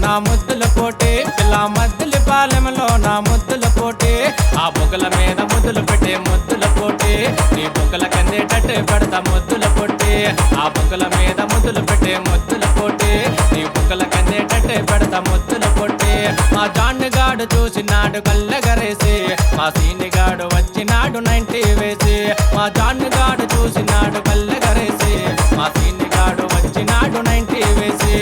నా ముద్దుల పోటీ పిల్ల మద్దుల పాలెంలో నా ముద్దుల పోటీ ఆ బొగ్గల మీద ముద్దులు పెట్టే ముద్దుల పోటీ నీ బొగ్గల కందేటట్టే పెడతా ముద్దుల పొట్టి ఆ బొగ్గల మీద ముద్దులు పెట్టే ముద్దుల పోటీ నీ బొగ్గల కందేటట్టే పెడతా ముద్దుల పొట్టి మా జాన్నిగాడు చూసినాడు కళ్ళగరేసి మా సీనిగాడు వచ్చినాడు 90 వేసి మా జాన్నిగాడు చూసినాడు కళ్ళగరేసి మా సీనిగాడు వచ్చినాడు 90 వేసి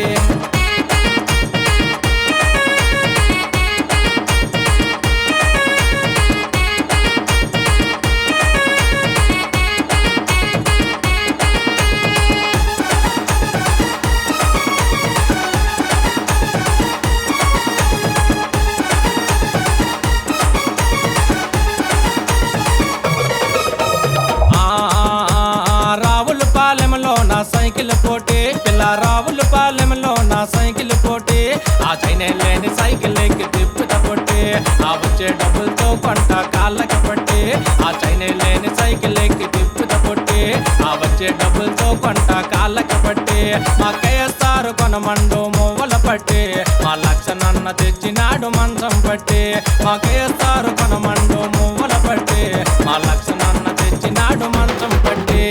నా సైకిల్ పోటీ పిల్ల రావుల పాలెంలో నా సైకిల్ పోటీ ఆ చైనే లేని సైకిల్ ఎక్కి తిప్పుత పొట్టి ఆ వచ్చే డబ్బులతో కొంట కాళ్ళకి పట్టి ఆ చైనే లేని సైకిల్ ఎక్కి తిప్పుత పొట్టి ఆ వచ్చే డబ్బులతో కొంట కాళ్ళకి పట్టి మా కేస్తారు కొనమండు మువ్వల పట్టి మా లక్షణన్న తెచ్చినాడు మంచం పట్టి మా కేస్తారు కొనమండు మువ్వల పట్టి మా లక్షణన్న తెచ్చినాడు మంచం పట్టి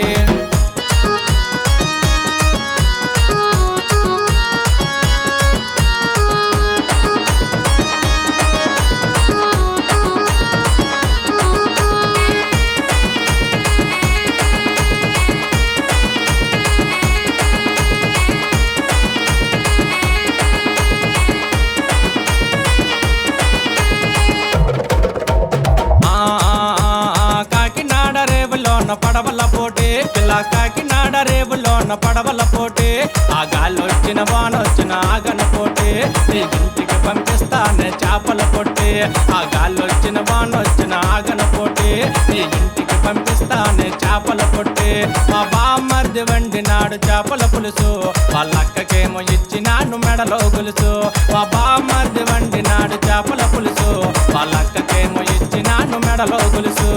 పడవల పోటీ పిల్ల కాకినాడ రేవులోన పడవల పోటీ ఆ గాలి వచ్చిన వానొచ్చిన ఆగన పోటీ నీ ఇంటికి పంపిస్తానే చేపల పొట్టి ఆ గాలి వచ్చిన వానొచ్చిన ఆగన పోటీ నీ ఇంటికి పంపిస్తానే చేపల పొట్టి మా బామ్మర్ది వండినాడు చేపల పులుసు వాళ్ళక్కకేమో ఇచ్చినాడు మెడలో గొలుసు మా బామ్మర్ది వండినాడు చేపల పులుసు వాళ్ళక్కకేమో ఇచ్చినాడు మెడలో గొలుసు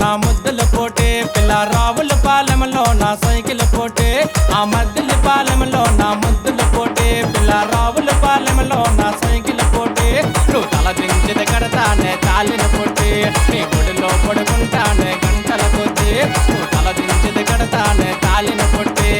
నా ముద్దుల పోటీ పిల్ల రావుల పాలెంలో నా సైకిల్ పోటీ ఆ మద్దుల పాలెంలో నా ముద్దుల పోటీ పిల్ల రావుల పాలెంలో నా సైకిల్ పోటీ నువ్వు తల దించిది కడతానే తాలిన పొట్టి నీ గుడిలో పడుకుంటానే గంటల కొద్ది నువ్వు తల దించిది కడతానే తాలిన పొట్టి